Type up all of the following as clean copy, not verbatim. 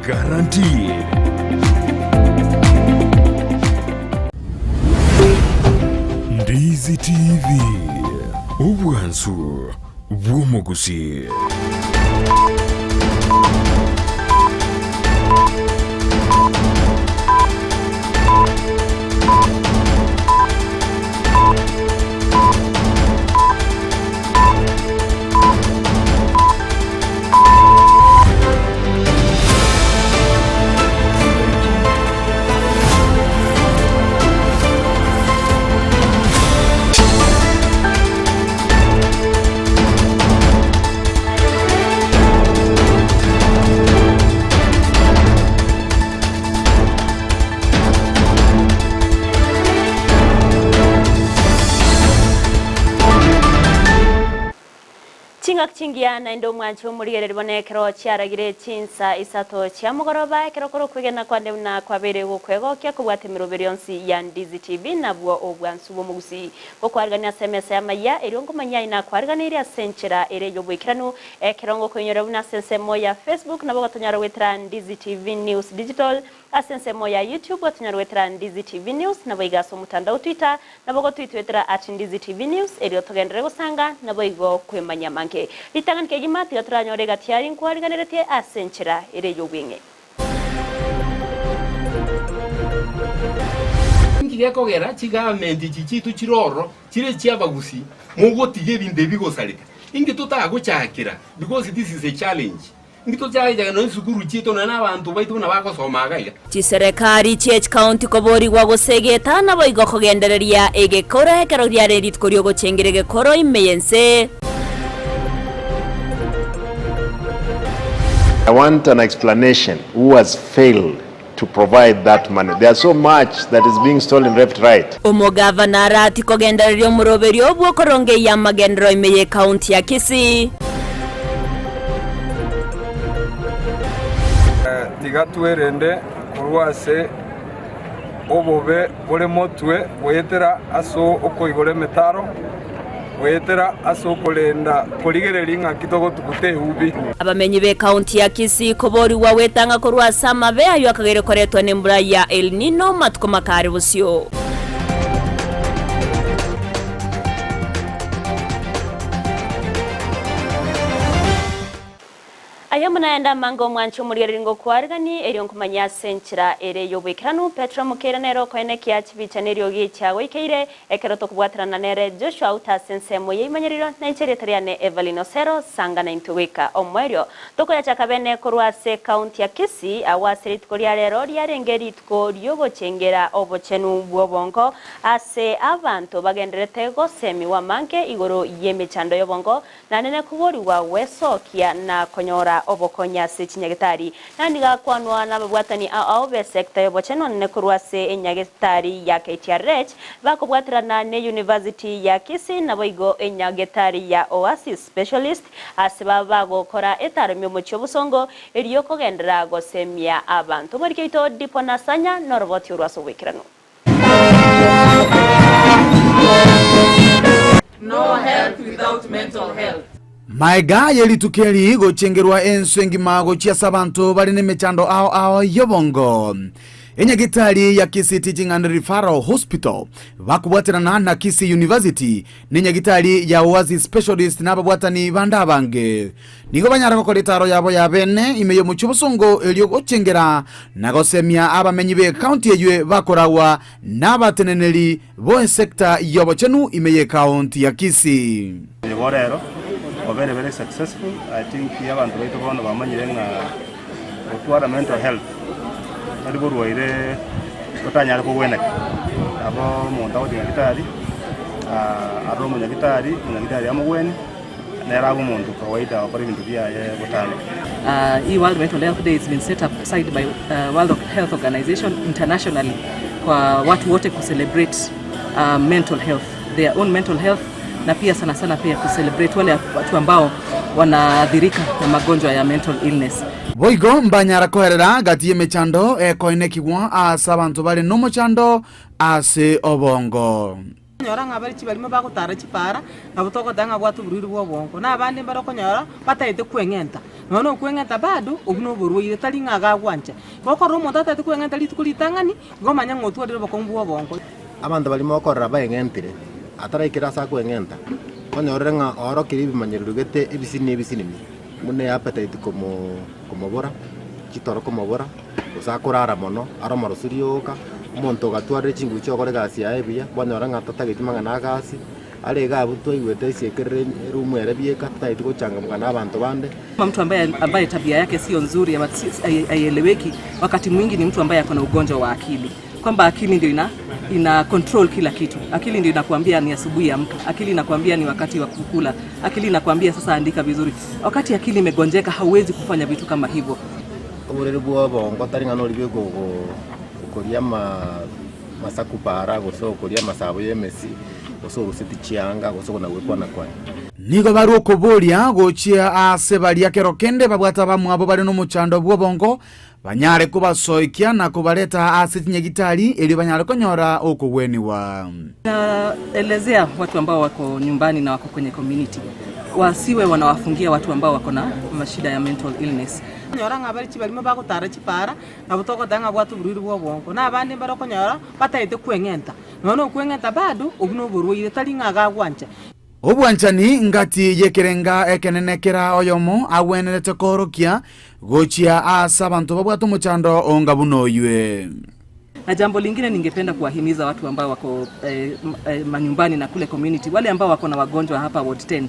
guaranteed. Ndizi TV, ubwansu bw'Gusii. Chingia na ndo mwancho murigere ribonekero cyaragire Chinsa Isato cyamugoroba kirokoro kwigena kwande na kwabere gukwego kya kubwatemero berionsi ya Ndizi TV nabwo obwansu bw'Gusii ko kwarganya SMS Amayia erongo manya ina kwarganira senchera ere yobwikiranu kirongo kwenyora buna sensemo ya Facebook nabo gatonyara wetra Ndizi TV News Digital asensemo ya YouTube gatonyara wetra Ndizi TV News nabo igaso mutandao Twitter nabo go tweetera @Ndizi TV News ero togendere gusanga nabo igo kwemanya manke litangan kegima tigaturanya orega tiaring kwariganerete asenchera ere yobwinge ngiye kogera chigamenti chichitu chiroro chire chiabagusii mugo tige binde bigosarika ingi tutaguchakira because this is a challenge ngito chaija no sukuru chito na abantu baitu na bakosomaga iga chiserekari chech county kobori gwagosegeta nabo igo kogendereria egekora ekero riare ritkorio gochengerege koro imeyense. I want an explanation who has failed to provide that money. There's so much that is being stolen left right. Omogavana rati kogendererio muroberi obwo koronge ya magendero imeye county ya Kisii. Tigatwerende kurwase obobe bole motwe wetera aso okoigore metaro wetera aso kolenda koligerelinga kitogo tukute ubi abamenyi be county ya Kisii kobori wawetanga kurwasa mabe ayo akagere koretwa nembura ya El Nino matuko makari busyo. Ayamuna enda mango mwancho muriringo kwargani erionkumanya senchira ere yobwikiranu Petro mukeranero kwene kiachibicha neryogi cyawe ikeire ekeroto kubwatrana nere Joshua Auta sensemo yimanyiriro na icheretariane Everline Osero sanga na intuwika omwerio toko ya chakabene kurwase county ya Kisii awasirit koriarero ryarengeri tko ryogo chengera obochenu bwobongo ase abantu bagenderete go semi wa manke igoro yemechando yobongo na nene kubori wa wesokia na konyora obokonya se chinyagetari nandiga kwanwa na babwatani aobe sector yobocheno ne kurwase enyagetari ya KTRH bakobwatrana ne University ya Kisii na boigo enyagetari ya Oasis Specialist aseba bagokora etarumyo mucyo busongo eriyo kogendera gosemia abantu muri kito dipona sanya noroboti urwaso wikirano. No health without mental health. Maiga yelitukeli gochengerwa enswengi mago chia sabantu bali nemechando ao yobongo. Enyagitari ya Kisii Teaching and Referral Hospital bakubwatirana na Kisii University nenyagitari ya Oasis Specialist nababwatani bandabange nigo banyara kokoletaro yabo yabene imeyo muchubusongo elyo gochengera nagosemia abamenyi be county yeye bakorawa nabateneneli bo sector yobochenu imeye county ya Kisii. Very, very successful. I think we have to go on our mental health. But we are kutanya ko wena abo monta odi gitari aromo ya gitari amweni na rago monto kawaida opari bintu bya botani. World Mental Health Day has been set up aside by World Health Organization internationally kwa watu wote ku celebrate mental health, their own mental health, na pia sana sana pia ku celebrate wale watu ambao wanadhirika na magonjwa ya mental illness. Boigo mbanyara koherera gati yemechando koinekigwa asa abantu bali no mochando ase obongo. nyora ngabari chibalimo bagutara chipara nabutoko danga bwatu buriri bwobongo na abandi baroko nyora bataite kwengenta nono kwengenta bado obuno burwire tali ngaga gwancha boko romo tataite kwengenta litukulitangani gomanya ngotu adiro bokombu bwobongo abantu balimo okorra baengentire ataraikira sa kwengenta onyorere nga oro kiribi manyerugete ebisini mune appetite como bora kitoro como bora usakurara mono aromaro surioka umuntu gatware chingu cyo kore gasi ya ebia banyora nga tatagitimanga na gasi ale gabu toigwete isiekere rumu erebieka tataiti kuchangamka na abantu bande. Mtu ambaye tabia yake sio nzuri ama aieleweki, wakati mwingi ni mtu ambaye akona ugonjwa wa akili, kwamba akili ndio ina control kila kitu. Akili ndio inakuambia ni asubuhi amka, akili inakuambia ni wakati wa kukula, akili inakuambia sasa andika vizuri. Wakati akili imegonjeka hauwezi kufanya vitu kama hivyo. Oburere bw'obongo taringa no libyo kukoria masakupara goso kuria masabo yemesi goso gusiti chianga goso na wekwana kwa nigo baru kuburia gochia ase baria kerokende babwata bamwabo bari no muchando bw'obongo banyare kubasoikia na kubaleta ase tinyegitari eli banyare konyora okugweniwa. Elezea watu ambao wako nyumbani na wako kwenye community wasiwe wanawafungia watu ambao wako na mashida ya mental illness. Nyora ngabari chibalimo bagutara chipara nabutoko danga bwatu buriri bwobongo na abandi baroko nyora bataite kwengenta nono kwengenta bado obuno burwire tali ngaga gwancha obwanchani ngati yekerenga ekenenekera oyomo awenerete korokia gochia asa abantu babwatu muchando onga bunoywe. Na jambo lingine ningependa kuwahimiza watu ambao wako manyumbani na kule community, wale ambao wako na wagonjwa hapa ward 10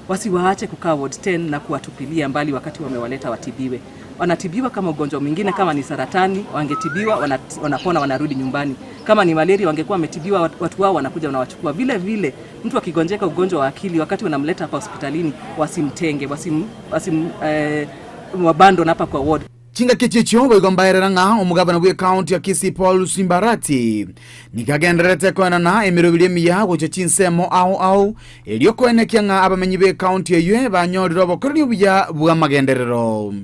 wasiwaache kukaa ward 10 na kuwatupilia mbali wakati wamewaleta watibiwe. Wanatibiwa kama ugonjwa mwingine, kama ni saratani wangetibiwa wanapona wanarudi nyumbani. Kama ni malaria wangekuwa wametibiwa watu wao wanakuja wanawachukua. Vile vile mtu akigonjeka ugonjwa wa akili wakati wanamleta hapa hospitalini wasimtenge, wabando hapa kwa ward. Chinga kichicho boigombairera nga omugabana bwe county ya Kisii Paul Simbarati nikagenderete kwana na emirobiri emiya goche chinsemo au elio kwenekia nga abamenyi be county yeye banyoriro bokoryo bya bwa magenderero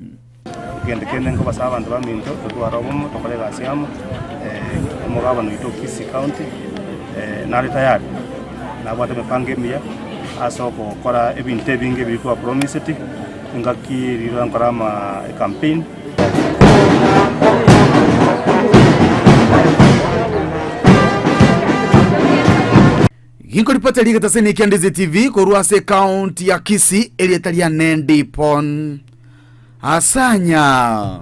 gendekene ngo basaba abantu baminto tutwarabomo tokorega asiamo omugabana wito Kisii county nari tayari nabwate mepange emiya asoko kora ebinte binge bikwa promised ngaki rirangara ma campaign. Ginko ripota liga taseni kia Ndizi TV koruase county ya Kisii elietalia nendipon asanya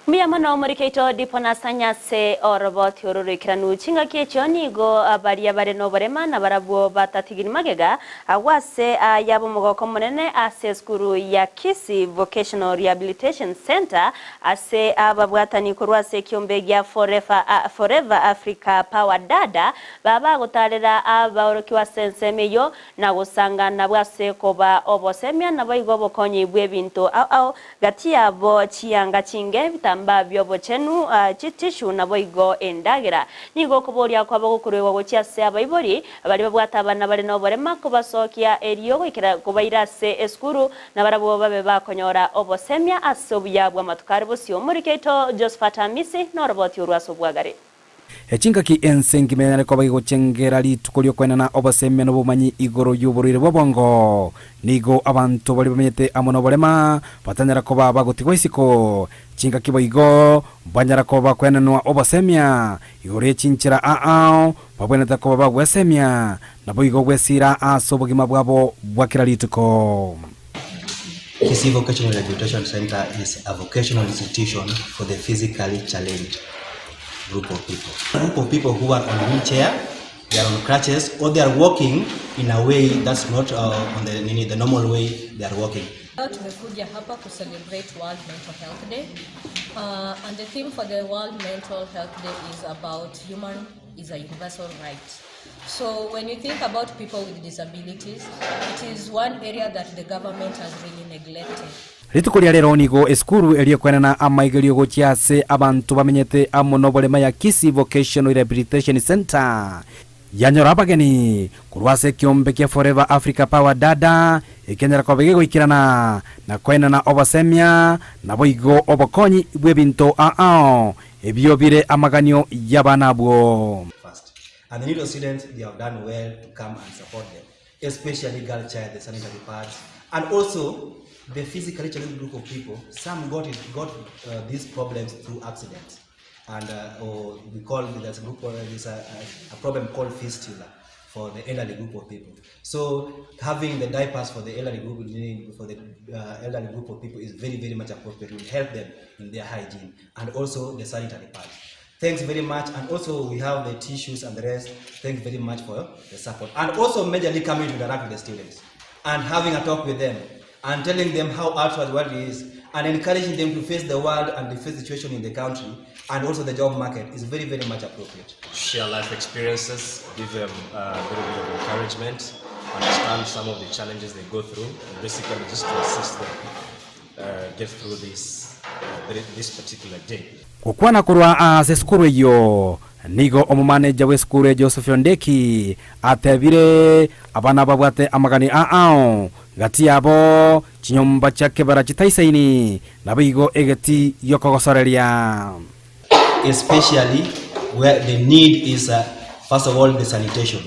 Mia mana omurikeito dipona sanya se oroboti ororikiranu chinga kiechoni go abaria bare no barema na barabo batatigiri magega awase yabo mugoko munene ase skuru ya Kisii Vocational Rehabilitation Center ase ababwatani kurwase kiombegia Forever Africa Power Dada baba gutarira abaorokiwa sensemeyo na gusanga na bwase koba obosemia na baigo bokonyi bwebinto au gatia bo chianga chinge mbabyo bochenu chitishu na boigo endagira nigo kuboria kwa bagukuru gochia se abaibori bari babwata abana bari no barema kubasokia eriyo gikira kubairase eskuru na barabo babe bakonyora obosemia asobya bwa matukari bosio murikeito Josephat Amisi no roboti urwaso bwagare Echinga ki ensengimenere ko bagi gochengera litukolyo kwena na obasemya no bumanyi igoro yuburire bobongo nigo abantu bali bamenyete amono bolema batanyara ko baba gotigwa isiko chinga kiboigo banyara ko bakwena no obasemya igore chinchira babweneta ko baba gwesemya na boigo gwesira asobogima bwabo bwakira lituko. Kisii Vocational Rehabilitation Center is a vocational institution for the physically challenged group of people who are on wheelchair, they are on crutches, or they are walking in a way that's not on the normal way they are walking. Tumekuja hapa to celebrate World Mental Health Day, and the theme for the World Mental Health Day is about human is a universal right. So when you think about people with disabilities, it is one area that the government has really neglected. Ritukoria lero nigo eskuru elio kwena na amaigelio gochiase abantu bamenyete amono bolema ya Kisii Vocational Rehabilitation Center yanyora bageni kurwase kiombe kia Forever Africa Power Dada ekenyera ko bege goikirana na kwena na obasemya na boigo obokoni bwebinto ebyo bire amaganyo yabanabwo. First, And the needy students, they have done well to come and support them, especially girl child, the sanitary pads, and also the physically challenged group of people. Some got these problems through accidents, and or we call there's a group there's a problem called fistula for the elderly group of people. So having the diapers for the elderly group elderly group of people is very, very much appropriate. It will help them in their hygiene, and also the sanitary pads. Thanks very much, and also we have the tissues and the rest. Thanks very much for the support, and also majorly coming to interact with the students and having a talk with them and telling them how outside the world is and encouraging them to face the world and the face situation in the country and also the job market is very, very much appropriate. Share life experiences, give them a little bit of encouragement, understand some of the challenges they go through, and basically just to assist them get through this particular day. Kukwana kurwa ase skuru iyo nigo omumaneja we skuru Joseph Ondeki atebire abana babwate amagani aao gati yabo chinyomba chake barachitaisaini nabigo egeti yokogosoreria. Especially where the need is first of all the sanitation.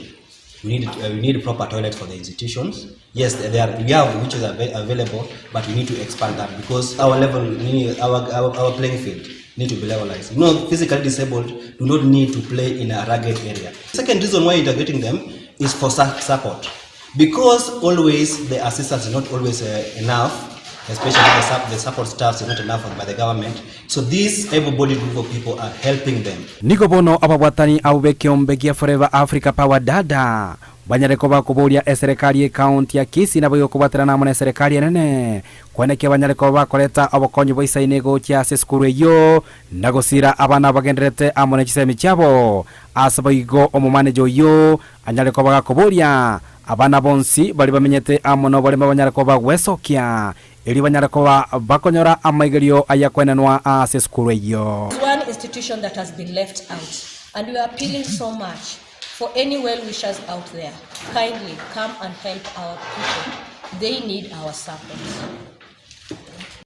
We need proper toilets for the institutions. Yes, we have which is available, but we need to expand that because our level, our playing field need to be levelized. Physically disabled do not need to play in a rugged area. Second reason why integrating them is for support, because always the assistance is not always enough. Especially the support staff is not enough by the government. So these able-bodied group of people are helping them. Niko bono ababwatani aubekiombegia Forever Africa Power Dada banyareko bakuburia serikali county ya Kisii nabo yokubatira namwe na serikali nene kweneke banyareko bakoleta abokonyi boisainego kya seskuru yo nagosira abana bagenderete amone kisemi cyabo asabayigo omumanejo yo anyareko bagakuburia abana bonsi bali bamenyete amono bali banyareko bagwesokia eli banyareko bakonyora amaigelio ayakwenenwa aseskuru yo. One institution that has been left out, and we are appealing so much for any well-wishers out there, kindly come and help our people. They need our support.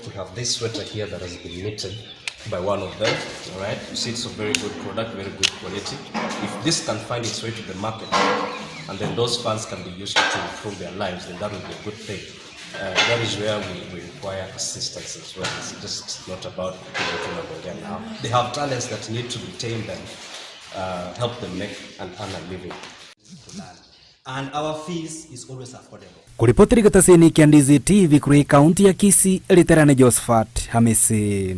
We have this sweater here that has been knitted by one of them, all right? You see it's a very good product, very good quality. If this can find its way to the market, and then those funds can be used to improve their lives, then that would be a good thing. That is where we require assistance as well. It's just not about people now. They have talents that need to be tamed and help them make and earn a living. And our fees is always affordable. Kuripoti gataseni kia Ndizi TV kuri kaunti ya Kisii literane Josephat Hamisi.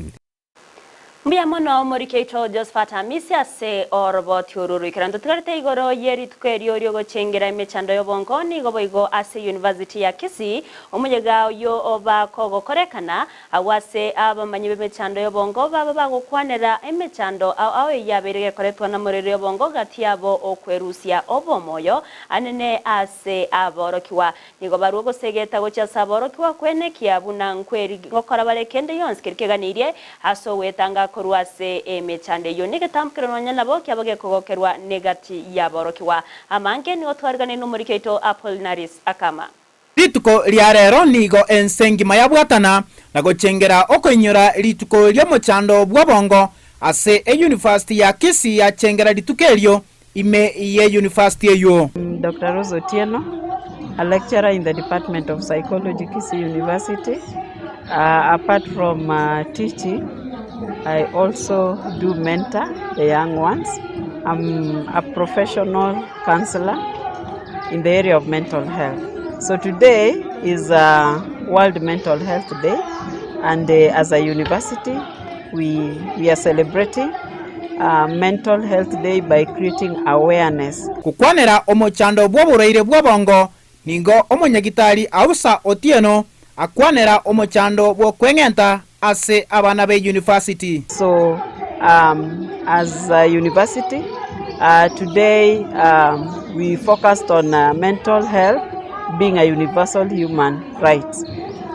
Mbia mono murikeito Josephat Hamisi ase oroboti ururu ikirandu tukarete igoro yeri tukerio ryogo chengera imechando yobonkoni goboigo ase University ya Kisii omuyega yo oba kogo korekana awase abamanyi b'imechando yobongo baba bagukwanera imechando aho yabereye koretwa na murere yobongo gati yabo okwerusia obomoyo anene ase aborokiwa nigo barugo segeta gocha saborokiwa kwenekia bunankweri ngokora barekende yonskirikeganirie aso wetanga koruase emechande yo nigetamkirano nyanabo kyabage kogokerwa negati yaborokiwa amange ni otwargane numurikeito Apollinaris Akama rituko ria rero nigo ensengima yabwatana na gochengera okoinyora rituko ria mochando bwabongo ase University ya Kisii ya chengera ritukelio ime ye university eyo. Dr. Rose Otieno, a lecturer in the Department of Psychology, Kisii University. Apart from teaching, I also do mentor the young ones. I'm a professional counselor in the area of mental health. So today is World Mental Health Day, and as a university, we are celebrating Mental Health Day by creating awareness. Kukwanera omochando bwobureire bwabongo ningo omonyagitari Ausa Otieno akwanera omochando bwokwengenta ase abana be university. So as a university today we focused on mental health being a universal human right,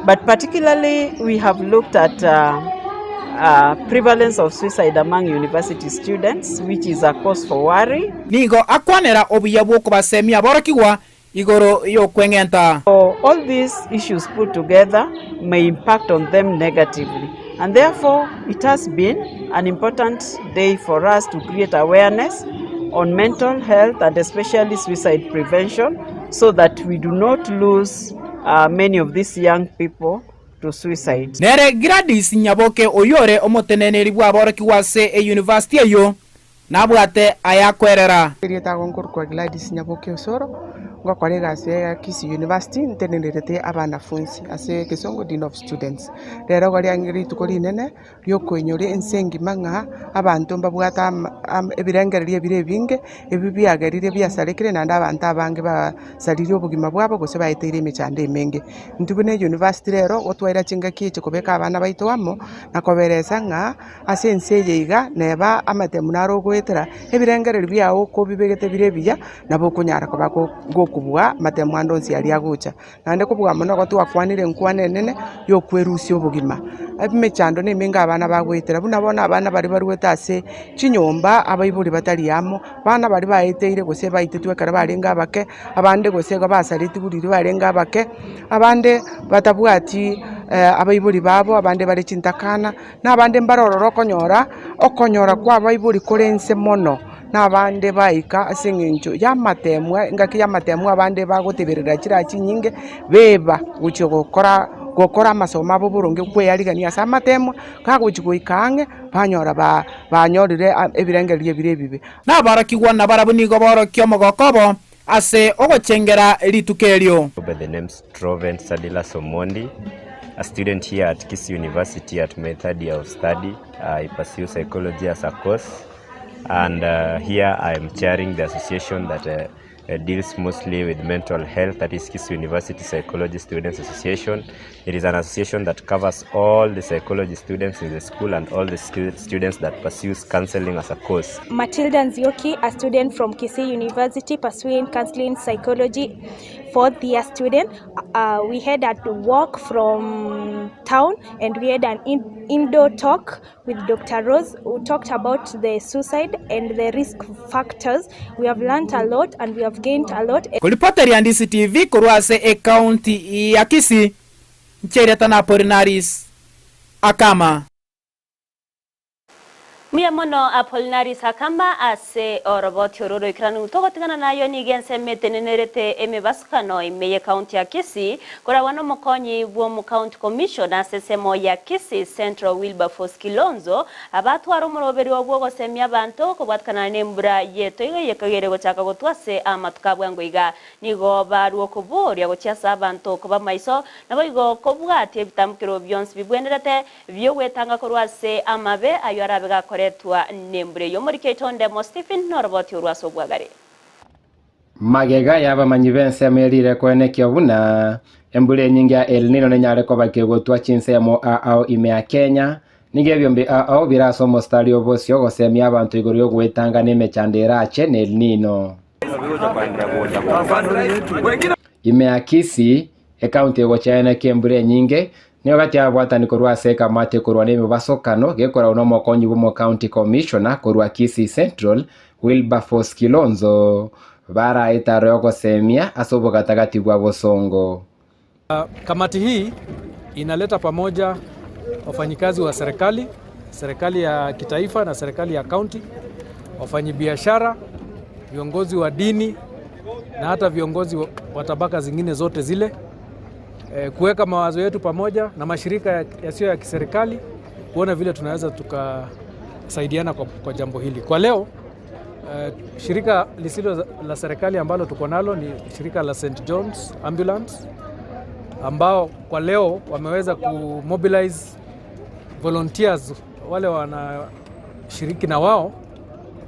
but particularly we have looked at prevalence of suicide among university students, which is a cause for worry. Nigo akwanera obuya bwoko basemia borokiwa igoro yo kwengenta. So all these issues put together may impact on them negatively, and therefore it has been an important day for us to create awareness on mental health and especially suicide prevention, so that we do not lose many of these young people to suicide. Nere Gladys Nyaboke oyore omoteneneri bwa boroki wase e university eyo nabwate ayakwerera Erietago nkorwa Gladys Nyaboke Osero ngokore gase ya Kisii University ntenerete abanafunzi ase Kisongo Dean of Students. Rero gari angiri tukori nene ryokoinyore ensengi manga abantu mbabwata ebirengererie bire binge ebibiagerire byasarekire nanda abantu abange basaliri obugima bwabo gose baiteire emechande emenge. Ntubune university rero otwaira chinga kiche kobeka abana baito wamo nakoberesa nga ase enseye iga neba amatemunaro gwetera ebirengererie byao ko bibegete bire biya nabo kunyara kobako kubwa matemwando nsi ali agucha nande kubwa mono go twakwanire nkwane nene yo kwerusi obugima abimechando nemenga abana bagwetera buna bona abana bari barweta ase chinyomba abayiburi batali yamo bana bari baeteire gose baitetwe kara barenga bake abande gose go basariti buriri barenga bake abande batabwati abayiburi babo abande bari chintakana nabande mbarororo okonyora kwa abayiburi korense mono nabande baika asengencho yamatemwa ngaki yamatemwa abande bagoteberera kira kinyinge beba gucho gukora masomo abo burunge kweyarigania samatemwa kaguchiko ikange banyorire ebirengerie bire bibe nabarakigwa nabarabunigo borokyo mogokobo ase ogochengera litukelio. By the name Stroven Sadila Somondi, a student here at Kisii University at my third year of study. I pursue psychology as a course. And here I am chairing the association that deals mostly with mental health, that is Kisii University Psychology Students Association. It is an association that covers all the psychology students in the school and all the students that pursues counseling as a course. Matilda Nzioki, a student from Kisii University pursuing counseling psychology, fourth year student. We had a walk from town and we had an indoor talk with Dr. Rose, who talked about the suicide and the risk factors. We have learned a lot and we have gained a lot. Kulipoteri ya Ndizi TV kurwase e county ya Kisii nchereta na Apolinaris Akama. Mia mono Apolinaris Akama ase oroboti ororo ikranu togotigana nayo nigense metenenerete emebasukano imeye county ya Kisii kora wano mokonyi bwo mu county commission asesemo ya Kisii Central Wilberforce Kilonzo abatwara umuroberi wabwo gosemya abantu kubwatkana nembura yeto yekagere gochaka gotwase amatukabwa ngoiga nigo baruo kuboria gochasa abantu kuba maiso nabo igo kobwate bitamukiro byonse bibwenderete byo wetanga korwase amabe ayo arabega tua nembure yo muri ketonde mo Stephen Norboti urwaso bwagare magega y'abamanyi bense amerire kwenekyo buna embure nyingi ya El Nino nenyare ko bakegotwa Chinsa mo ao ime ya Kenya nige byombe ao biraso mo stali obosyo gosemya abantu igoro yo gwetanga nemechandera ache El Nino ime ya Kisii county go chana kembure nyinge niyo gati abwatani korwa seka mate korwa neme basokano gekora uno mokonyi bumo county commissioner korwa Kisii Central Wilberforce Kilonzo bara itaro gosemia asobo gatagati bwa bosongo. Kamati hii inaleta pamoja wafanyikazi wa serikali ya kitaifa na serikali ya county, wafanyabiashara, viongozi wa dini na hata viongozi wa tabaka zingine zote zile, kuweka mawazo yetu pamoja na mashirika yasiyo ya kiserikali kuona vile tunaweza tukasaidiana kwa jambo hili. Kwa leo shirika lisilo la serikali ambalo tuko nalo ni shirika la St. John's Ambulance, ambao kwa leo wameweza kumobilize volunteers wale wanashiriki na wao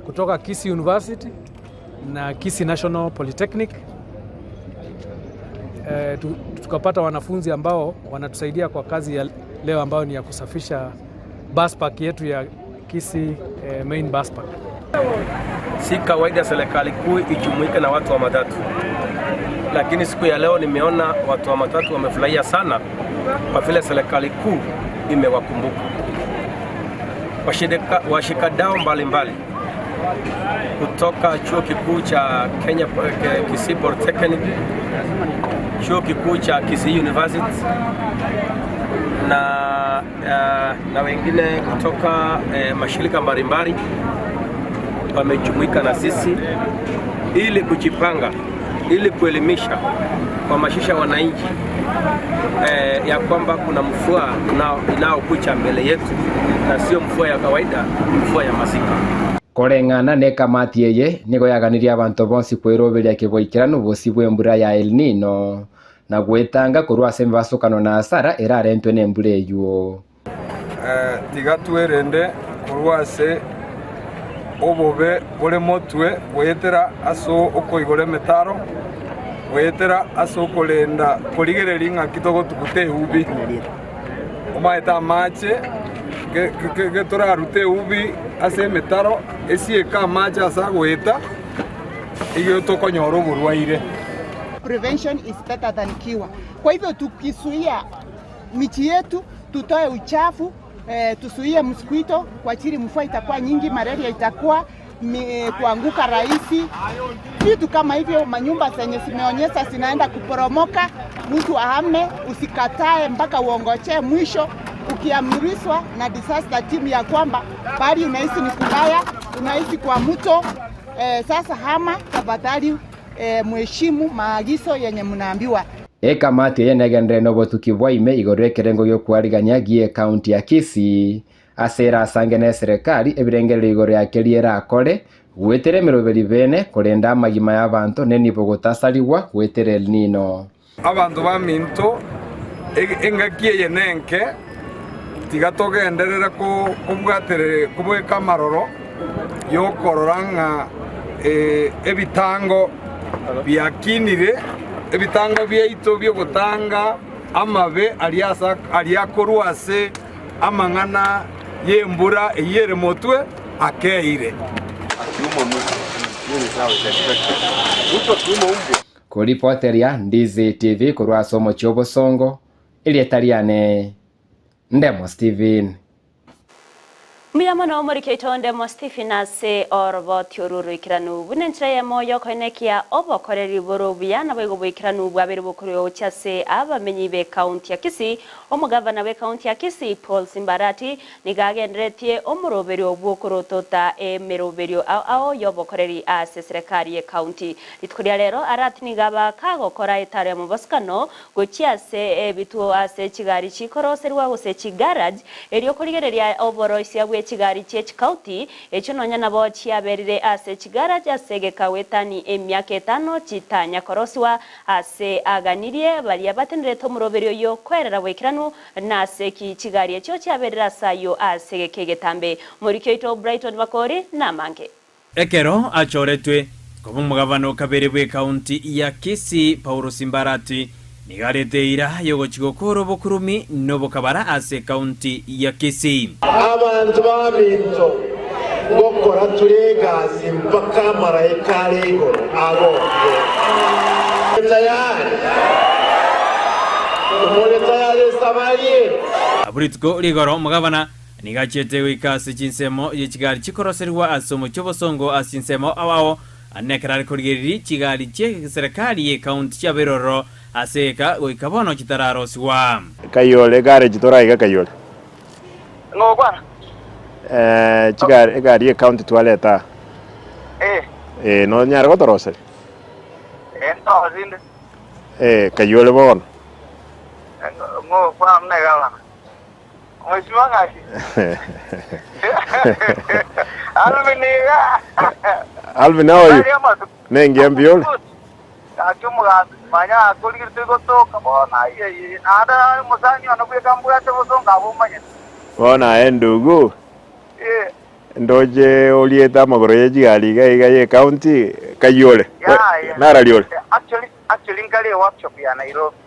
kutoka Kisii University na Kisii National Polytechnic. Tukapata wanafunzi ambao wanatusaidia kwa kazi ya leo ambao ni ya kusafisha bus park yetu ya Kisii main bus park. Si kawaida serikali kuu ijumuike na watu wa matatu, lakini siku ya leo nimeona watu wa matatu wamefurahia sana kwa vile serikali kuu imewakumbuka. Washikadau mbalimbali kutoka chuo kikuu cha Kenya Kisii Polytechnic, chuo kikuu cha Kisii University na wengine kutoka mashirika mbalimbali wamejumuika na sisi ili kujipanga, ili kuelimisha, kuhamasisha wananchi ya kwamba kuna mvua inaokuja mbele yetu na sio mvua ya kawaida, mvua ya masika. Koreng'ana ne kamati eye nigo yaganiria abantu bonsi kweroberia kiboikirano bosi bwembura ya El Nino na gwetanga kurwa sembe basukano na asara erarentwe nembura eyo. Tiga twerende kurwase obobe bole motwe wetera aso okoigore metaro wetera aso kolenda koligereri nka kitogo tukute ubi omaeta mache ke tora rute ubi ase metaro esieka mache asa gweta iyo tokonyoro burwaire. Prevention is better than cure. Kwa hivyo tukisuia michi yetu, tutoe uchafu, tusuie mosquito kwa chiri mvua itakuwa nyingi, malaria itakuwa kuanguka rahisi. Vitu kama hivyo, manyumba zenye zimeonyesha zinaenda kuporomoka, mtu ahame, usikatae mpaka uongoche mwisho. Ukiamrishwa na disaster team ya kwamba bali unahisi ni kubaya, unahisi kwa mto, sasa hama, tafadhali mheshimu maagizo yenye mnaambiwa. Kamati yenegendere no botukibwa ime igorwe kerengo yo kwariganya gie county ya Kisii asera asangene serikali ebirengere igore yakeliera akore gwetere miroberi bene korenda amagima y'abantu nenibo gutasaliwa gwetere El Nino. Abantu baminto engakie yenenke tigatogenderera ko kubwatere kubweka maroro yo kororanga ebitango byakinire ebitango byaito byo gutanga amabe aliakorwase amang'ana yembura eyere motwe akeire kuripoteria Ndizi TV kurwa somo chobosongo ilietariane Ndemo Steven. Muyamano murikeito Ndemo Stephen ase orbo tioruru ikiranu bunenchire moyo konekia obokoreri borobya na bwego bwikiranu bwabere bukuru cyase abamenyi be county ya Kisii omugavana be county ya Kisii Paul Simbarati nigagenderetie omuroberi obwokorotota emeroberio ao yobokoreri ase serikali ye county litkuria rero arati nigaba kagokora etare mu boskano gochiase ebituo ase kigari chikoroserwa gose kigarage erio kurigereria oboroisi abwe kigari county echo nonya nabo chiaberire ase kigara asege kawetani emyaka 5 chitanya koroswa ase aganirie bali abatenere to muroberio yo kwerera wekiranu na ase kigari echo chiaberira sayo ase kegetambe muri kyoito Brighton bakori na mange ekero achoretwe kobu mugavano kabere bwe county ya Kisii Paul Simbarati nigarete ira yogo chigokoro bokurumi nobo kabara ase county ya Kisii. Abantu babinto gokora turegazi mpaka marayika lego abo tayari sabaye aburitko ligoro mugavana nigachete wikase chinsemo yechigari chikoroserwa asomo chobosongo asinsemo awao anekarari kurigeri chigari che serikali ye county ya Beroro aseka goikabono kitararoswa kayole gare jitoraiga kayole no bwana chigari ye county toileta no nyara gotorosel no zinde kayole bon ngo kwa mnegala Mheshimiwa ngashi Alvin how are you nengi ambiol achumuga manya koligirte goto kabona ye ada musani anakuye kambuya tebosonga bomanya bona endugu ndoje olieta magoro ye jigali ga ye county kayole nara liole actually ngale workshop ya Nairobi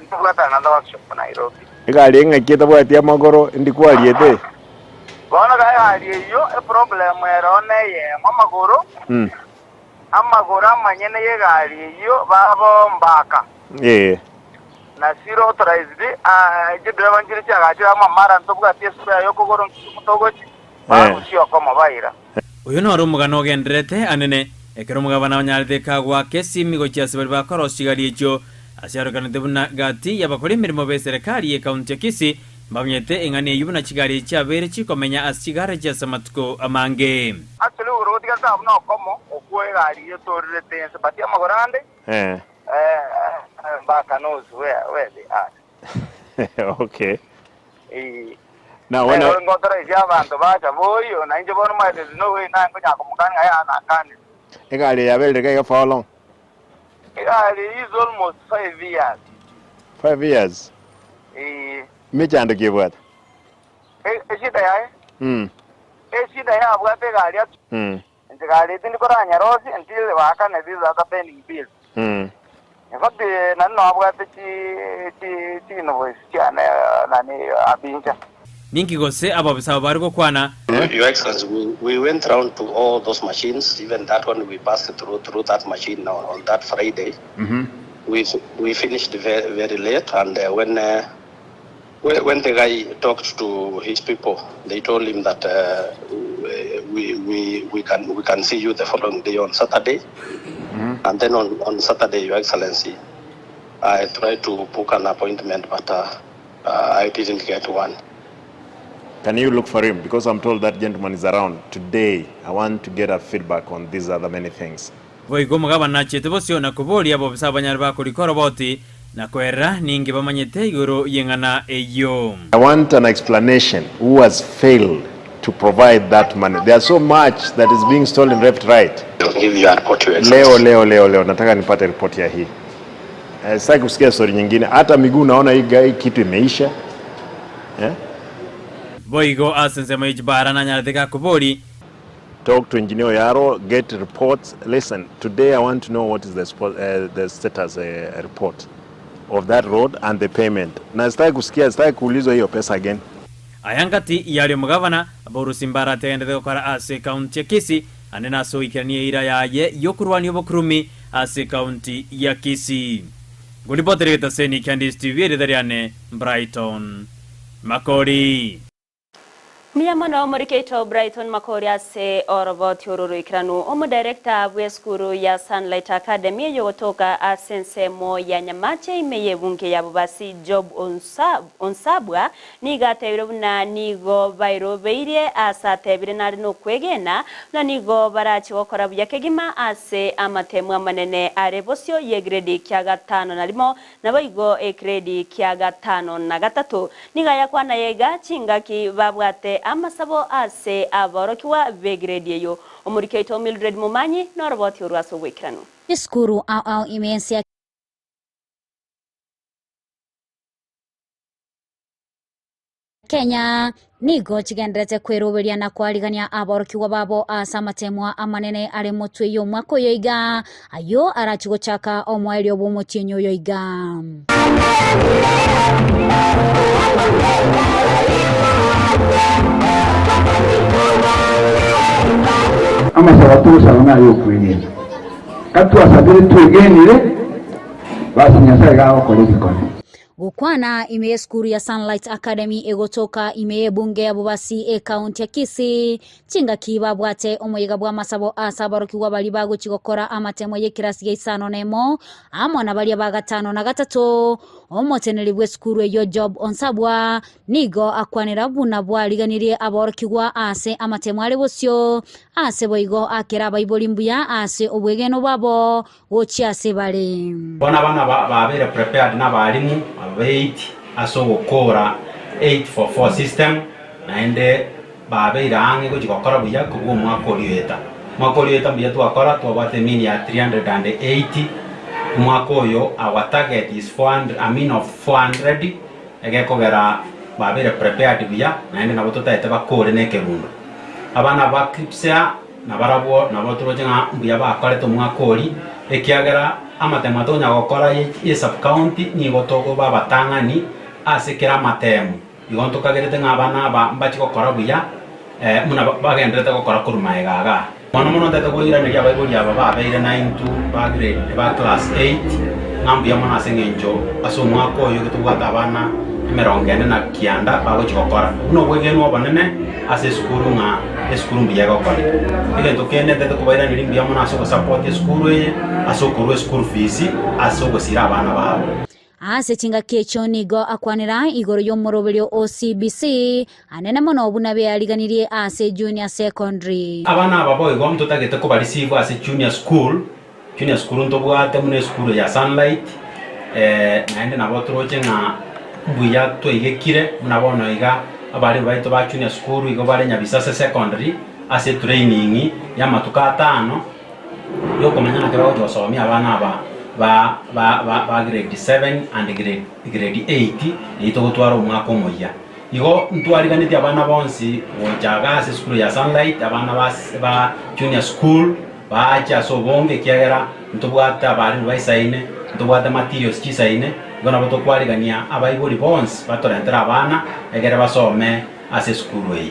ntugata na workshop Nairobi igali ngakita bwati amagoro ndikwaliete bona ga ali yo problem erone ye mamagoro amagoro amanyene ye gali yo babo mbaka na zero authorized je driver ngiri cyagaje amamara ntubwa tesura yo kogoro mutogochi ushiwa kwa mabaira uyu no rumugano genderete anene ekero mugabana wanyarite kagwa kesi migo cyase bari bakoroshigari ejo asiarukana debuna gati yabakore mirimo be serikali ye county ya Kisii mbamyete engane yubuna kigari cyabere kikomenya asigara cyase matko amange ka no komo okwe gari yo torre tense patia magorande mbaka knows where they are. Okay. Now when I got the Java bacha boy na inje bono mai there's no way na ngoja kumkanga ya na kani. Egari ya belde ga for how long? Egari is almost 5 years. 5 years. Michando give what? Shida ya shida ya bwate gari ya nje gari tini koranya rosi until waka na these other pending bills. In fact na no bwate chi no voice chana nani abinja. Mingi gose ababisa bargo kwana. Your Excellency, we went around to all those machines, even that one we passed through that machine on that Friday. We finished very, very late, and when the guy talked to his people, they told him that we can see you the following day on Saturday. And then on Saturday, Your Excellency, I tried to book an appointment, but I didn't get one. Can you look for him? Because I'm told that gentleman is around today. I want to get a feedback on these other many things. Voigo mugabana chete bosio na kuboli abo bisabanyar ba kulikora boti na kwera ningi bamanyete igoro yengana eyo. I want an explanation who has failed to provide that money. There's so much that is being stolen left right. I'll give you a report, Your Excellency. Leo nataka nipate report ya hii. Sasa kusikia story nyingine. Hata miguu naona hii kitu imeisha. Voigo asensema ijibara na nyaradeka kuboli. Talk to Engineer Yaro, get reports. Listen, today I want to know what is the status report of that road and the payment. Na sitaki kuulizwa hiyo pesa again. Ayangati yali mugavana borusimbara teendete gukora ase county ya Kisii anena so ikiranie ira yaye yokurwani obokurumi ase county ya Kisii. Gulipotereta seni Candice TV edariane Brighton Makori. Miyamano Moriketo Brighton Makori ase orobot yororo ikranu omo director bweskuru ya Sunlight Academy yotoka asensemo ya Nyamache imeye bunge ya bubasi job onsabwa niga tebiro na nigo bairo beire asate birenari no kwegena na nigo barachi gokora buyakegima ase amatemu manene arebosyo ye grade kya 5 na limo na boigo e grade kya 5 na 3 niga yakwana yega chingaki babwate amasabo ase aborokiwa begrade yo omuriketo Mildred Mumanyi noroboti urwaso wekirano Iskuru au imensia Kenya nigo chigendrete kweroberia na kwarigania aborokiwa babo asa matemwa amanene ari mutwe yo mwako yoiga ayo arachigo chaka omwairi obomotinyo yoiga amasaba tusaba yo kwini katwasabire twegenire basi nyasaye gaho kolekikone Gukwana imeye skuru ya Sunlight Academy egotoka imeye bunge ya bubasi county ya Kisii chinga kiba bwate omoyiga bwa masabo asabarokiwa bali bago chigokora amatemo ye kirasi ya 5 nemo amona bali baga 5 na 3 omoteneri bwe skuru yo job onsabwa nigo akwanira buna bwaliganirie aborokiwa ase amatemo ale bosyo ase boigo akera baibolimbuya ase obwegeno babo wochi ase bale bona bana babere prepared na balimu abeit aso gukora 844 system naende babere ange ko chikokora buya kugo mwakorieta mbiya twakora twabate mini ya 380 mwakoyo our target is 400 egekogera babere prepared buya naende nabo tutaite bakore nekerundo abana bakipsea na barabo nabo turojenga mbuya bakorete mwakori ekiagera amatema tonya gokora ye sub county ni gotoko babatangani asikira matemu igonto kagerete ngabana bachi gokora buya muna bagendrete gokora kuruma egaga mono ndete goira ne yaba ibuli aba babeire 92 ba grade ba class 8 ngambuya mona sengenjo aso mwako yo kitugata abana emerongene na kianda bago chikokora uno bwegeno banene ase skuru nga skuru mbiya gokora ile tokene ndete kubaira ni mbiya mona aso support skuru ye aso kuru school fees aso gosira abana babo ase chingaki echo nigo akwanira igoro y'omoroberio OCBC anene mono buna beariganirie ase junior secondary. Abana ababoy gom tutagete ko barisivu ase junior school ntobwate mune school ya Sunlight naende nabo troche nga buya toigekire munabono iga abari baito ba junior school igo bare Nyabisase secondary ase training ya matuka 5 yo komanya kero josomia abana ba grade 7 and grade 8 ito gutwara umwaka omoya igo ntwariganite abana bonsi ojaga ase school ya Sunlight abana ba junior school bacha sobonge kiagera ntubwata abari baisaine ntubwata materials chisaine gona boto kwarigania abaibori bonsi batorentera abana egere basome ase school ye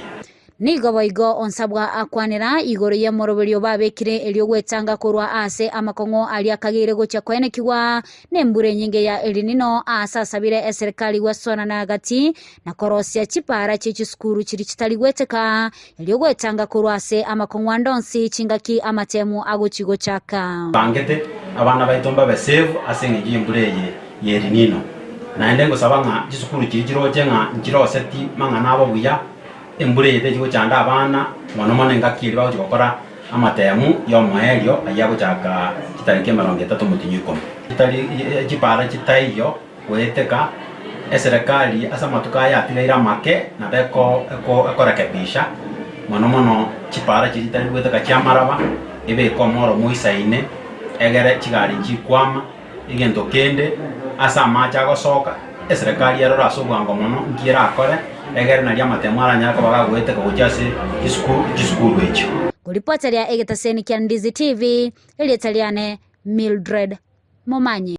nigo boigo onsabwa akwanira igoro ya moroberio babekire elio gwetanga kurwa ase amakongo ali akagire gocha kwenekiwa nembure nyinge ya elinino asa sabire serikali wasona na gati na korosia chipara chichi skuru chiri chitali gweteka elio gwetanga kurwa ase amakongo andonsi chingaki amatemu agochigo chaka bangete abana baitomba be save ase ngi mbure ye elinino naende ngosabanga chisukuru chiri chiroche nga njiro seti manga nabo buya embure yete chiko chanda abana mono ngakiri bawo chikokora amatemu yo mwaelio ayago chaka kitarike 30 mutinyuko kitari chipara chitaiyo weteka eserikali asa matuka ya tigaira make na beko ekorekebisha mono chipara chitari weteka chamaraba ebe komoro muisaine egere chigari chikwama igento kende asa macha gosoka eserikali yarora sobwango mono ngira akore egere na ria matemara nyaka bagagwete kugujase iskuru echo kuripoteria egetaseni kya Ndizi TV elietaliane Mildred Momanyi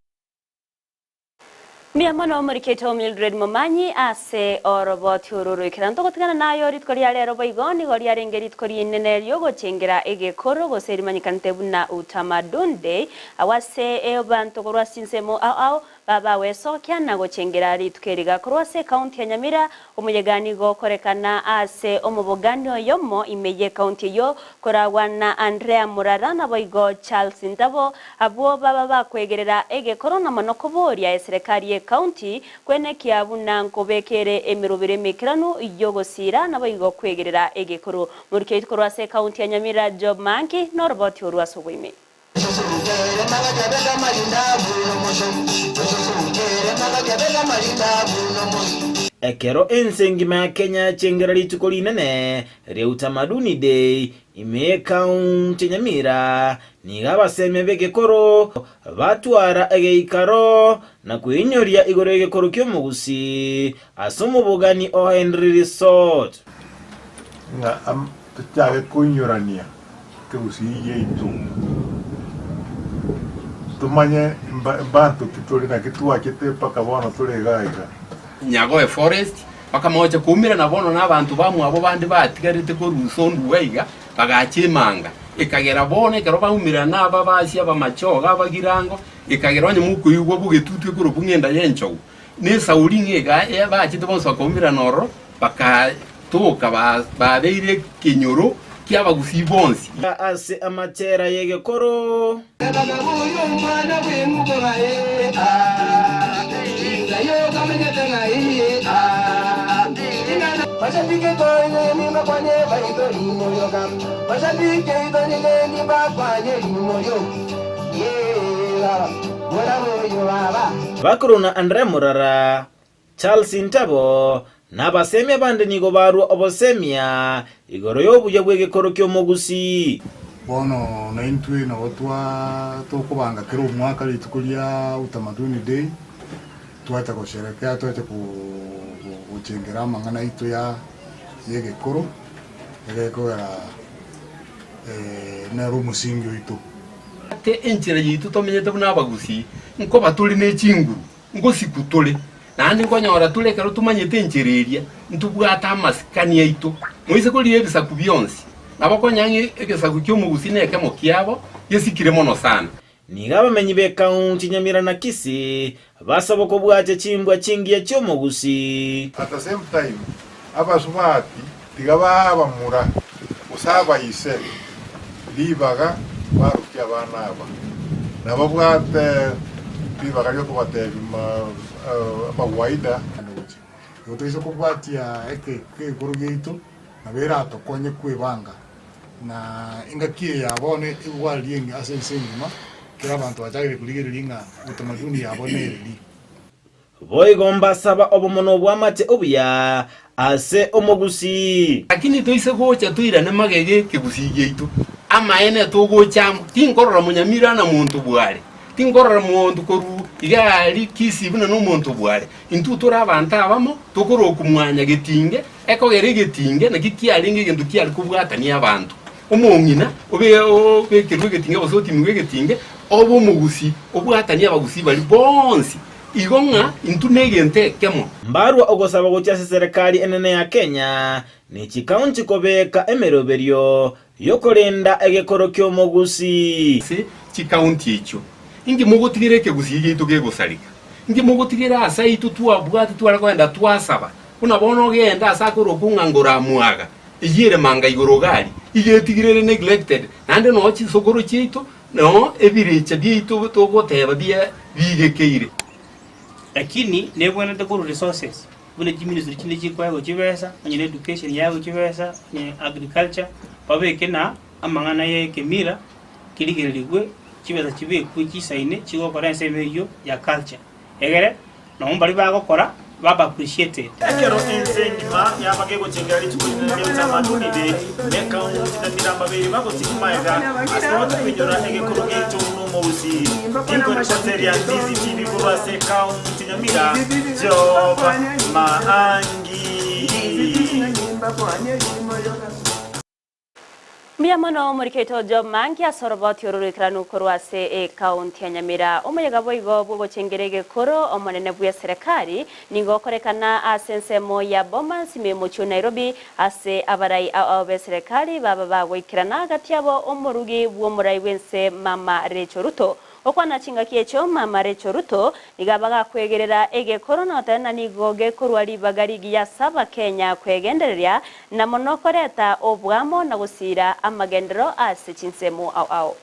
Miamono muriketo Mildred Momanyi ase oroboti ururu ikiranto gotigana nayo ritko lya lero boigoni gori arengeri ritko nene ryo gochengera egekoro goserimanyikante buna utamadunde awase ebanto korwa sinsemo au baba weso kyana gochengera ritukeriga korwase county ya Nyamira omuyegani gokorekana ase omubogani oyomo imeye county yo korawana Andrea Murarana boigo Charles Ndabo abo baba bakwegerera egekoro na manokoboria eserikali county kwene kiabuna nkobekere emirubire mikirano yogosira na boigo kwegerera egekoro murike korwase county ya Nyamira job manki norboti orwasubwime ekero ensengima ya Kenya chengera lituko linene rya utamaduni day ime county Nyamira niga baseme begekoro batwara egeikaro na kwinyoria igoro egekoro kyo Gusii asumu bugani o Henry Resort nga tutage kunyorania ke Gusii yeitu tumanye bantu kituri na kitua kite paka bono turi gaiga nyago forest paka moja kumira na bono na bantu bamwe abo bandi batigarite ko rusondu weiga bagachimanga ikagera bone kero baumira na babasia bamachoga bagirango ikagera onye muko yugo bugetutwe kuro bungenda yencho ne sauringe ga bachite bonso kumira noro paka toka babeire kinyoro kiaba Gusii bonsi ase amatera yegekoro bakuruna Andrea Murara Charles Ndabo nabasemi abandi nigo barwa obosemia igoro yobuye bwegekoro kyo Gusii bono na intwe na otwa tokubanga kero umwaka litukulia utamaduni day twata kusherekea twata kuchengera mangana itu ya yegekoro ya na rumusingi itu te enchera yitu tomenyete buna Gusii nko batuli ne chinguru ngo sikutole nandi nkonyora tulekero tumanyete enchereria ntubwata amasikani yaitu moise ko liebisa kubyonsi nabakonyange egesaku kyo Gusii neke mokiabo yesikire mono sana niga bamenyi be county Nyamira na Kisii basaba ko bwaje chimbwa chingiye cyo Gusii at the same time abasumati tigaba bamura usaba ise libaga baruki abana aba nababwate MP bakario kubate magwaida yotoiso kubatia eke kurugitu na bera tokonye kwibanga na ingakie yabone igwalienge asensengima kira abantu bachagire kuligiriringa utamaduni yabonereri boigomba saba obumono bwamate obuya ase omogusi lakini toise gocha tuirane magege kigusi geitu amaene togocha tinkorora munyamira na muntu bware tinkorora muntu koru igali Kisii buna no muntu bware intu tora abantu abamo tokoro kumwanya getinge ekogere getinge na kikialinge gentu kiali kubwata ni abantu omongina obe kirwe getinge bosoti mwe getinge obo mugusi obwata ni abagusi bali bonsi igonga intu negente kemo mbarwa ogosaba gochase serikali enene ya Kenya ni chikaunti kobeka emeroberio yokorenda egekoro kyo mogusi se chikaunti icho ingi mugotigire kegusi gitu gegosarika ingi mugotigire asa itu tuabwati twarakwenda twasaba una bono genda asa kurokungangora muaga iyire manga igorogali igetigire neglected nande no chi sogoro chito no ebiricha biito togoteba bia bigekeire lakini nebwana takuru resources bune ministry chinde chikwa go chibesa nyine education yago chibesa ni agriculture babeke na amangana ye kemira kiligereligwe chibesa chibe kuchisaine chigo kora semeyo ya culture egere no mbali bagokora baba appreciated ekero ensengima yabagego chengali tukunyira utamaduni de meka utinamira babiri bagotikimaega asaba kwinyora egekuru geto no mobusi inko ni ya Ndizi TV kubase county Nyamira Joba Maangi Miyamano muriketo job mangi asoroboti ururikranu korwase county ya Nyamira umuyaga boigo bwo cengerege koro omonene bwa serikali ningo korekana asensemo ya Bomas memucho Nairobi ase abarai abe serikali baba bagwikirana gatiabo omurugi bwo murai wense Mama Rachel Ruto okwana chinga kiecho Mama Rachel Ruto nigabaga kwegerera ege corona tena nigoge kurwali bagari ya saba Kenya kwegendereria na monokoreta obwamo na gusira amagendero ase chinsemo au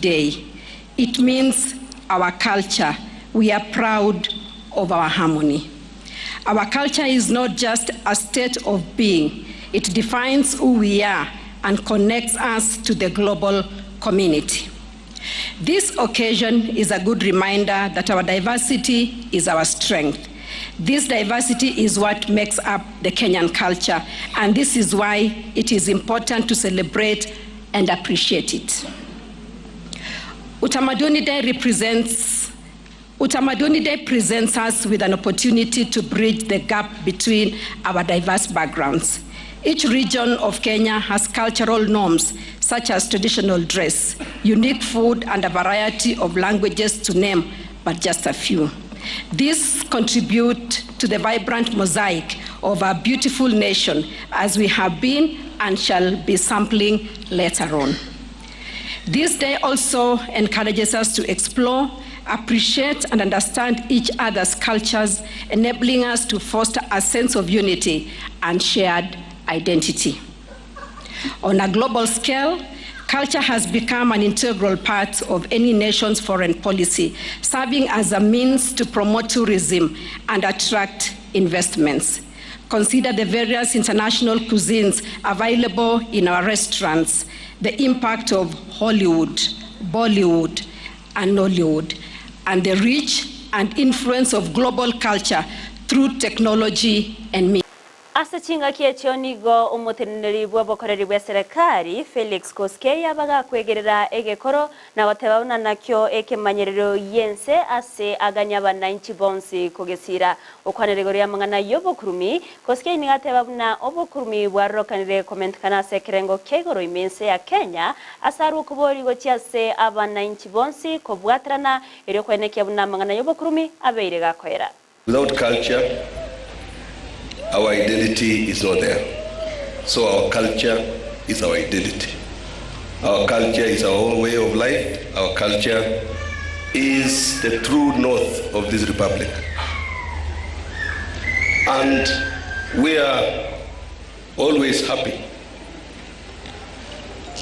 day. It means our culture. We are proud of our harmony. Our culture is not just a state of being. It defines who we are and connects us to the global community. This occasion is a good reminder that our diversity is our strength. This diversity is what makes up the Kenyan culture, and this is why it is important to celebrate and appreciate it. Utamaduni Day presents us with an opportunity to bridge the gap between our diverse backgrounds. Each region of Kenya has cultural norms such as traditional dress, unique food, and a variety of languages, to name but just a few. These contribute to the vibrant mosaic of our beautiful nation, as we have been and shall be sampling later on. This day also encourages us to explore, appreciate, and understand each other's cultures, enabling us to foster a sense of unity and shared identity. On a global scale, culture has become an integral part of any nation's foreign policy, serving as a means to promote tourism and attract investments. Consider the various international cuisines available in our restaurants, the impact of Hollywood, Bollywood, and Nollywood, and the reach and influence of global culture through technology and media. Asa chinga kiecho nigo umuteneri bwa bokoreri bwa serikali Felix Koskei abaga kwegerera egekoro na watebabuna nakyo ekemanyerero yense ase aganya bananchi bonsi kugesira okwaneregori ya mangana yobokurumi Koskei nigatebabuna obokurumi bwa rokanire comment kana sekerengo kegoro imense ya Kenya asaru kubori gochiase abananchi bonsi kobwatrana ero kweneke buna mangana yobokurumi abeire gakoera. Without culture, our identity is not there. So our culture is our identity. Our culture is our own way of life. Our culture is the true north of this republic. And we are always happy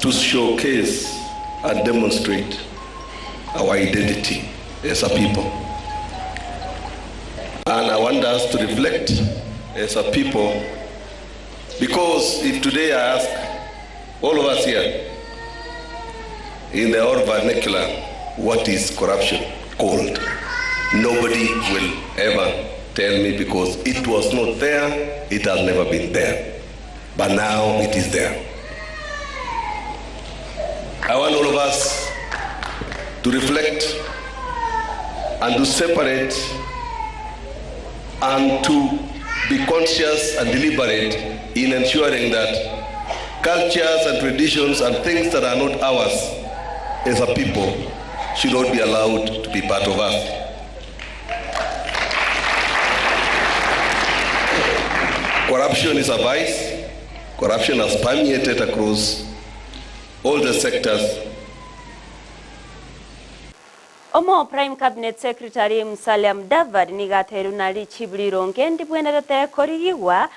to showcase and demonstrate our identity as a people. And I want us to reflect as a people, because if today I ask all of us here, in the old vernacular, what is corruption called? Nobody will ever tell me, because it was not there, it has never been there. But now it is there. I want all of us to reflect and to separate and to be conscious and deliberate in ensuring that cultures and traditions and things that are not ours as a people should not be allowed to be part of us. Corruption is a vice. Corruption has permeated across all the sectors. Omo Prime Cabinet Secretary Musalia Mudavadi nigateru nali chibuliro ngendi bwenerete korigiwa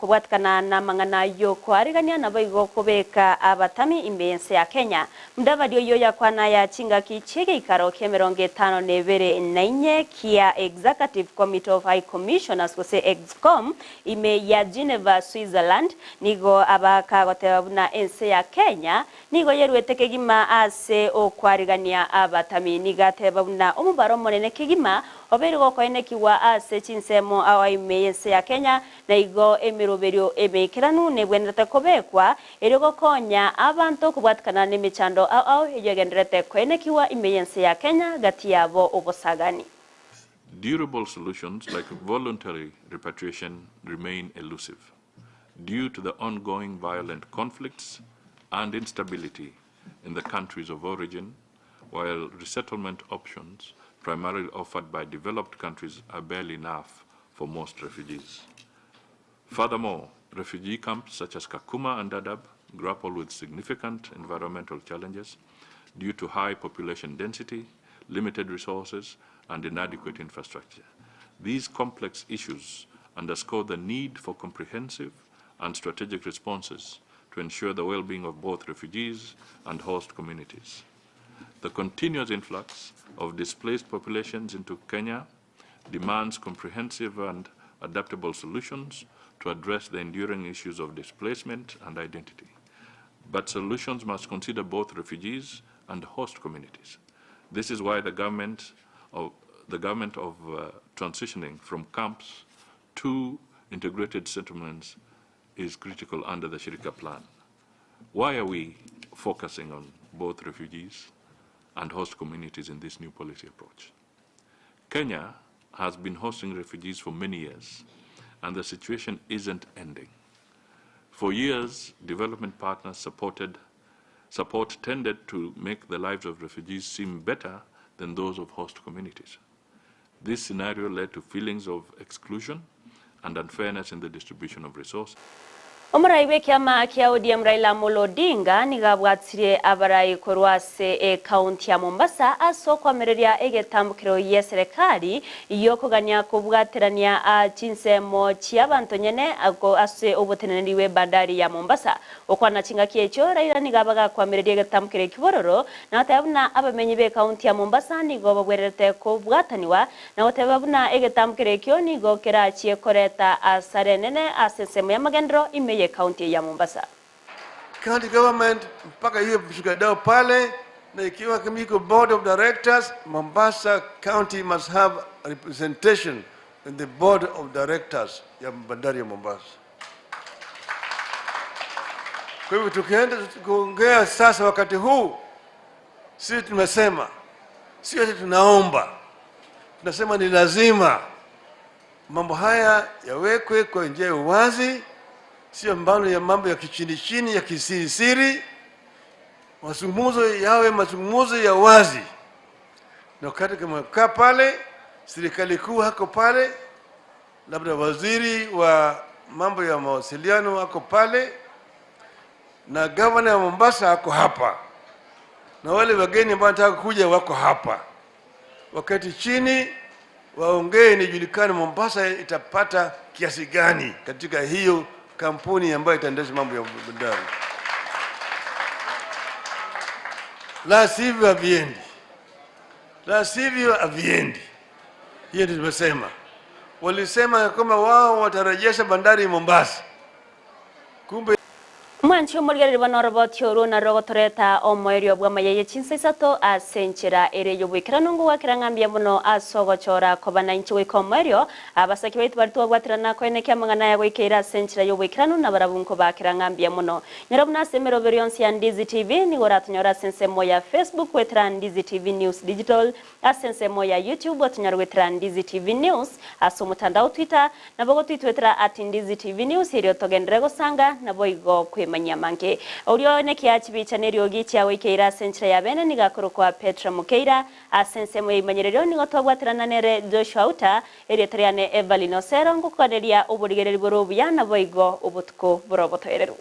kubwatikana na mangana yo kwarigania na baigo kubeka abatami imbense ya Kenya. Mudavadi oyo yakwana ya chinga kichege ikaro kemeronge 524 kia Executive Committee of High Commissioners kuse EXCOM ime ya Geneva, Switzerland nigo abaka gotebuna ense ya Kenya nigo yeruete kegima ase okwarigania abatami niga tebabuna omubaro monene kigima obergo koenekiwa ase chinsemo awaimeyese ya Kenya na igo emiroberio emekiranu nebwenete kobekwa erigo konya abantu kubwatikana n'emichando ao ejogenderete koenekiwa imeyese ya Kenya gati yabo obosagani. Durable solutions like voluntary repatriation remain elusive due to the ongoing violent conflicts and instability in the countries of origin, while resettlement options primarily offered by developed countries are barely enough for most refugees. Furthermore, refugee camps such as Kakuma and Dadaab grapple with significant environmental challenges due to high population density, limited resources, and inadequate infrastructure. These complex issues underscore the need for comprehensive and strategic responses to ensure the well-being of both refugees and host communities. The continuous influx of displaced populations into Kenya demands comprehensive and adaptable solutions to address the enduring issues of displacement and identity. But solutions must consider both refugees and host communities. This is why the government of transitioning from camps to integrated settlements is critical under the Shirika Plan. Why are we focusing on both refugees and host communities in this new policy approach? Kenya has been hosting refugees for many years, and the situation isn't ending. For years, development partners support tended to make the lives of refugees seem better than those of host communities. This scenario led to feelings of exclusion and unfairness in the distribution of resources. Omuraibe kiama kia ODM Raila Amolo Odinga nigabwatsire abarai korwase county ya Mombasa aso kwamereria egetambukiro ye serikali iyo kugania kubwaterania chinsemo chiabantu nyene ago ase oboteneriwe bandari ya Mombasa okwana chinga kiecho Raila nigabaga kwamereria egetambukiro kibororo na tabuna abamenyi be county ya Mombasa nigo babwerete kubwataniwa na tabuna egetambukiro kyo nigo kera chie koreta asarenene asesemo ya magendro imeye county ya Mombasa. County government mpaka hiyo mshikadao pale na ikiwa kimiko board of directors, Mombasa County must have a representation in the board of directors ya bandari ya Mombasa. Kwa hivyo tukienda kuongea sasa wakati huu, sisi tumesema, sio ati tunaomba, tunasema ni lazima mambo haya yawekwe kwa njia ya uwazi, sio mbano ya mambo ya kichini chini ya kisirisiri. Mazungumzo yawe mazungumzo ya wazi. Na wakati kama kaa pale, serikali kuu hako pale, labda waziri wa mambo ya mawasiliano hako pale, na governor ya Mombasa hako hapa, na wale wageni ambao wanataka kuja wako hapa. Wakati chini waongee nijulikane Mombasa itapata kiasi gani katika hiyo kampuni ambayo itaendesha mambo ya bandari. La sivyo haviendi. la sivyo haviendi. Hiyo ndio tumesema. Walisema kwamba wao watarejesha bandari Mombasa, kumbe mwanchi omurigariri banorobotio runa rogotoreta omoerio bwa mayaye Chinsa Isato asenchera ere yobwikirano ngo wakirangambia muno asogochora kobana inchi wikomoerio abasaki baitu bari twagwatirana koeneke amangana ya gwikira asenchera yobwikirano na barabunko bakirangambia muno nyarabuna semero verionsi ya Ndizi TV ni goratunyora sensemo ya Facebook wetra Ndizi TV News Digital asensemo ya YouTube watunyora wetra Ndizi TV News aso mutandao Twitter na bogo twitwetra @Ndizi TV News irio togendere gosanga na boigo kwimanya manke urio ne kiachibicha ne riogi cha wikeira senchira ya bene nigakoro kwa Petra Mukeira asensemo imanyerero nigotwagwatirana nere Joshua Auta eretriane Everline Osero ngukwaderia uburigereri borobuya na boigo ubutko borobotoereru